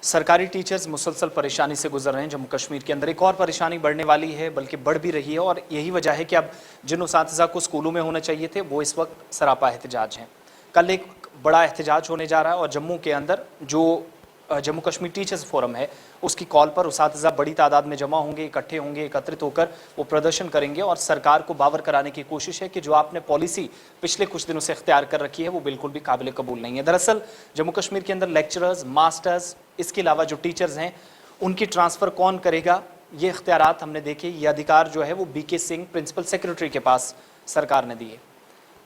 सरकारी टीचर्स मुसलसल परेशानी से गुजर रहे हैं। जम्मू कश्मीर के अंदर एक और परेशानी बढ़ने वाली है, बल्कि बढ़ भी रही है, और यही वजह है कि अब जिन उसातिज़ा को स्कूलों में होने चाहिए थे वो इस वक्त सरापा एहतजाज हैं। कल एक बड़ा एहतजाज होने जा रहा है और जम्मू के अंदर जो जम्मू कश्मीर टीचर्स फोरम है उसकी कॉल पर उसातिज़ा बड़ी तादाद में जमा होंगे, इकट्ठे होंगे, एकत्रित होकर वो प्रदर्शन करेंगे और सरकार को बावर कराने की कोशिश है कि जो आपने पॉलिसी पिछले कुछ दिनों से इख्तियार कर रखी है वो बिल्कुल भी काबिल कबूल नहीं है। दरअसल जम्मू कश्मीर के अंदर लेक्चरर्स, मास्टर्स, इसके अलावा जो टीचर्स हैं उनकी ट्रांसफ़र कौन करेगा, ये इख्तियारात हमने देखे, ये अधिकार जो है वो BK सिंह प्रिंसिपल सेक्रेटरी के पास सरकार ने दिए।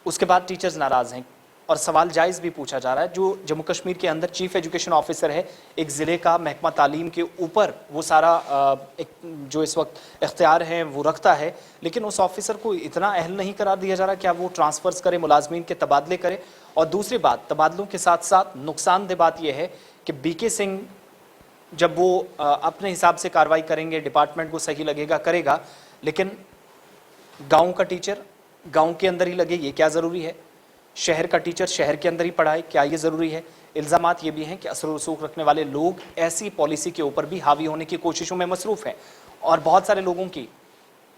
उसके बाद टीचर्स नाराज़ हैं और सवाल जायज़ भी पूछा जा रहा है। जो जम्मू कश्मीर के अंदर चीफ एजुकेशन ऑफिसर है, एक ज़िले का महकमा तालीम के ऊपर वो सारा एक जो इस वक्त इख्तियार है वो रखता है, लेकिन उस ऑफिसर को इतना अहल नहीं करार दिया जा रहा क्या वो ट्रांसफ़र्स करे, मुलाजमीन के तबादले करे। और दूसरी बात, तबादलों के साथ साथ नुकसानदेह बात यह है कि BK सिंह जब वो अपने हिसाब से कार्रवाई करेंगे, डिपार्टमेंट को सही लगेगा करेगा, लेकिन गाँव का टीचर गाँव के अंदर ही लगे, ये क्या ज़रूरी है? शहर का टीचर शहर के अंदर ही पढ़ाए, क्या ये ज़रूरी है? इल्ज़ामात ये भी हैं कि असर रसूख रखने वाले लोग ऐसी पॉलिसी के ऊपर भी हावी होने की कोशिशों में मसरूफ़ हैं और बहुत सारे लोगों की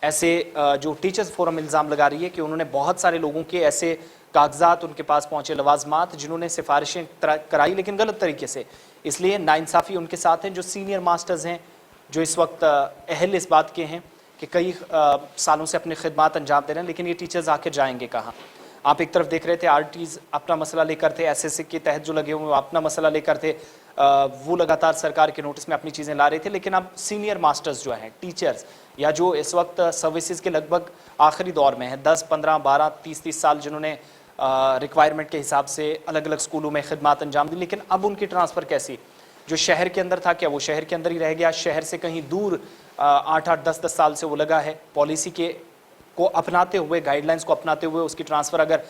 ऐसे जो टीचर्स फोरम इल्ज़ाम लगा रही है कि उन्होंने बहुत सारे लोगों के ऐसे कागजात उनके पास पहुँचे, लवाजमात जिन्होंने सिफारिशें कराई लेकिन गलत तरीके से, इसलिए नाइंसाफ़ी उनके साथ हैं। जो सीनियर मास्टर्स हैं जो इस वक्त अहल इस बात के हैं कि कई सालों से अपनी खिदमात अंजाम दे रहे हैं, लेकिन ये टीचर्स आखिर जाएंगे कहाँ? आप एक तरफ देख रहे थे RTs अपना मसला लेकर थे, SSC के तहत जो लगे हुए अपना मसला लेकर थे, वो लगातार सरकार के नोटिस में अपनी चीज़ें ला रहे थे, लेकिन अब सीनियर मास्टर्स जो हैं, टीचर्स या जो इस वक्त सर्विसेज के लगभग आखिरी दौर में हैं, 10, 15, 12, 30 साल जिन्होंने रिक्वायरमेंट के हिसाब से अलग अलग स्कूलों में खिदमात अंजाम दी, लेकिन अब उनकी ट्रांसफ़र कैसी? जो शहर के अंदर था क्या वो शहर के अंदर ही रह गया? शहर से कहीं दूर 8-8, 10-10 साल से वो लगा है, पॉलिसी के को अपनाते हुए, गाइडलाइंस को अपनाते हुए उसकी ट्रांसफ़र अगर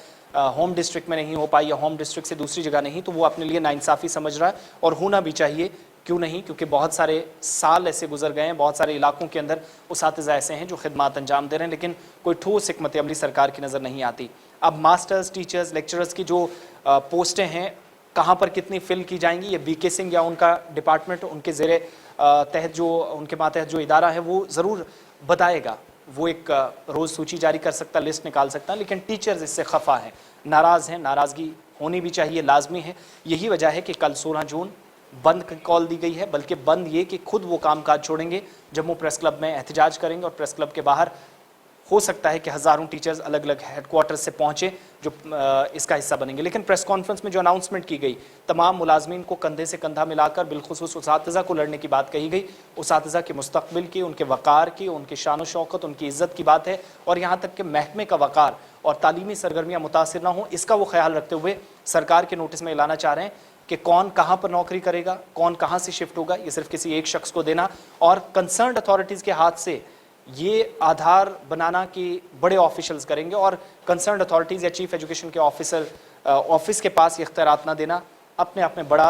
होम डिस्ट्रिक्ट में नहीं हो पाई या होम डिस्ट्रिक्ट से दूसरी जगह नहीं, तो वो अपने लिए नाइंसाफ़ी समझ रहा है और होना भी चाहिए। क्यों नहीं? क्योंकि बहुत सारे साल ऐसे गुजर गए हैं, बहुत सारे इलाकों के अंदर उसातिज़ा ऐसे हैं जो खिदमात अंजाम दे रहे हैं, लेकिन कोई ठोस हिकमत अमली सरकार की नज़र नहीं आती। अब मास्टर्स, टीचर्स, लेक्चरर्स की जो पोस्टें हैं कहाँ पर कितनी फिल की जाएंगी, ये BK सिंह या उनका डिपार्टमेंट, उनके ज़ेरे तहत जो उनके मातहत जो इदारा है वो ज़रूर बताएगा। वो एक रोज़ सूची जारी कर सकता, लिस्ट निकाल सकता, लेकिन टीचर्स इससे खफा हैं, नाराज़ हैं, नाराज़गी होनी भी चाहिए, लाजमी है। यही वजह है कि कल 16 जून बंद की कॉल दी गई है, बल्कि बंद ये कि खुद वो कामकाज छोड़ेंगे, जम्मू प्रेस क्लब में एहतजाज करेंगे और प्रेस क्लब के बाहर हो सकता है कि हज़ारों टीचर्स अलग अलग हेडक्वार्टर से पहुँचे जो इसका हिस्सा बनेंगे। लेकिन प्रेस कॉन्फ्रेंस में जो अनाउंसमेंट की गई, तमाम मुलाजमीन को कंधे से कंधा मिलाकर बिलखुसूस उसातिज़ा को लड़ने की बात कही गई। उसातिज़ा के मुस्तकबिल की, उनके वक़ार की, उनकी शान व शौकत, उनकी इज़्ज़त की बात है और यहाँ तक कि महकमे का वक़ार और तालीमी सरगर्मियाँ मुतासिर ना हों, इसका वो ख्याल रखते हुए सरकार के नोटिस में लाना चाह रहे हैं कि कौन कहाँ पर नौकरी करेगा, कौन कहाँ से शिफ्ट होगा, ये सिर्फ किसी एक शख्स को देना और कंसर्न्ड अथॉरिटीज़ के हाथ से ये आधार बनाना कि बड़े ऑफिशियल्स करेंगे और कंसर्न्ड अथॉरिटीज़ या चीफ एजुकेशन के ऑफिसर ऑफिस के पास ये इख्तियारात ना देना अपने आप में बड़ा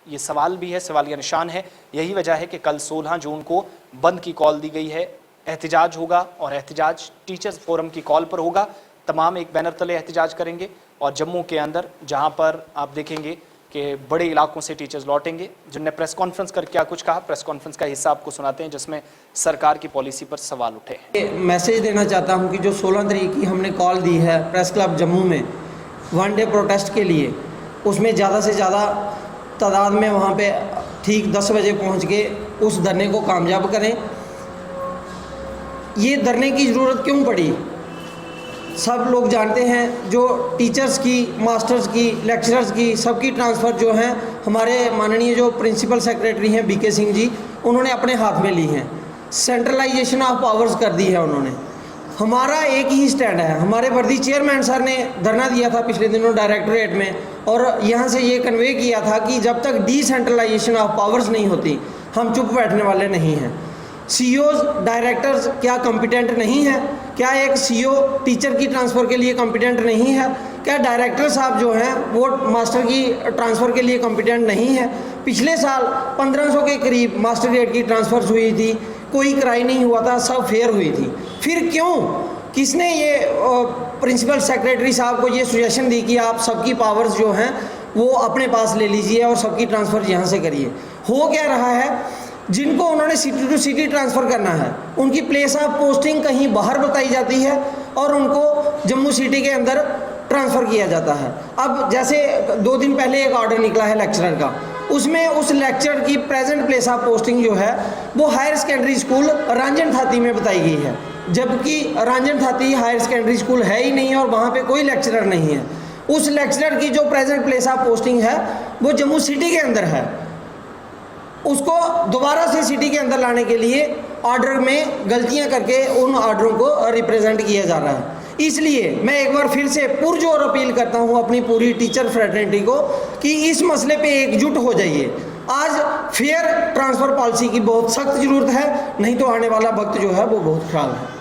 ये सवाल भी है, सवालिया निशान है। यही वजह है कि कल 16 जून को बंद की कॉल दी गई है, एहतजाज होगा और एहतजाज टीचर्स फोरम की कॉल पर होगा। तमाम एक बैनर तले एहतजाज करेंगे और जम्मू के अंदर जहाँ पर आप देखेंगे कि बड़े इलाकों से टीचर्स लौटेंगे, जिनने प्रेस कॉन्फ्रेंस कर क्या कुछ कहा, प्रेस कॉन्फ्रेंस का हिस्सा आपको सुनाते हैं जिसमें सरकार की पॉलिसी पर सवाल उठे हैं। मैसेज देना चाहता हूं कि जो 16 तारीख की हमने कॉल दी है प्रेस क्लब जम्मू में 1 डे प्रोटेस्ट के लिए, उसमें ज़्यादा से ज़्यादा तादाद में वहां पे ठीक 10 बजे पहुंच के उस धरने को कामयाब करें। ये धरने की ज़रूरत क्यों पड़ी? सब लोग जानते हैं, जो टीचर्स की, मास्टर्स की, लेक्चरर्स की, सबकी ट्रांसफ़र जो हैं हमारे माननीय जो प्रिंसिपल सेक्रेटरी हैं BK सिंह जी, उन्होंने अपने हाथ में ली हैं। सेंट्रलाइजेशन ऑफ पावर्स कर दी है उन्होंने। हमारा एक ही स्टैंड है। हमारे वर्दी चेयरमैन सर ने धरना दिया था पिछले दिनों डायरेक्टरेट में और यहाँ से ये कन्वे किया था कि जब तक डिसेंट्रलाइजेशन ऑफ पावर्स नहीं होती हम चुप बैठने वाले नहीं हैं। CEOs, डायरेक्टर्स क्या कॉम्पिटेंट नहीं है? क्या एक CEO टीचर की ट्रांसफ़र के लिए कॉम्पिटेंट नहीं है? क्या डायरेक्टर साहब जो हैं वो मास्टर की ट्रांसफ़र के लिए कॉम्पिटेंट नहीं है? पिछले साल 1500 के करीब मास्टर ग्रेड की ट्रांसफ़र्स हुई थी, कोई क्राई नहीं हुआ था, सब फेयर हुई थी। फिर क्यों, किसने ये प्रिंसिपल सेक्रेटरी साहब को ये सजेशन दी कि आप सबकी पावर्स जो हैं वो अपने पास ले लीजिए और सबकी ट्रांसफ़र यहाँ से करिए। हो क्या रहा है, जिनको उन्होंने सिटी टू सिटी ट्रांसफ़र करना है उनकी प्लेस ऑफ पोस्टिंग कहीं बाहर बताई जाती है और उनको जम्मू सिटी के अंदर ट्रांसफ़र किया जाता है। अब जैसे 2 दिन पहले एक ऑर्डर निकला है लेक्चरर का, उसमें उस लेक्चरर की प्रेजेंट प्लेस ऑफ पोस्टिंग जो है वो हायर सेकेंडरी स्कूल रांझण थाती में बताई गई है, जबकि रांझण थाती हायर सेकेंडरी स्कूल है ही नहीं और वहाँ पे कोई लेक्चरर नहीं है। उस लेक्चरर की जो प्रेजेंट प्लेस ऑफ पोस्टिंग है वो जम्मू सिटी के अंदर है, उसको दोबारा से सिटी के अंदर लाने के लिए ऑर्डर में गलतियां करके उन ऑर्डरों को रिप्रेजेंट किया जा रहा है। इसलिए मैं एक बार फिर से पुरजोर अपील करता हूं अपनी पूरी टीचर फ्रेटर्निटी को कि इस मसले पे एकजुट हो जाइए। आज फेयर ट्रांसफ़र पॉलिसी की बहुत सख्त ज़रूरत है, नहीं तो आने वाला वक्त जो है वो बहुत ख़राब है।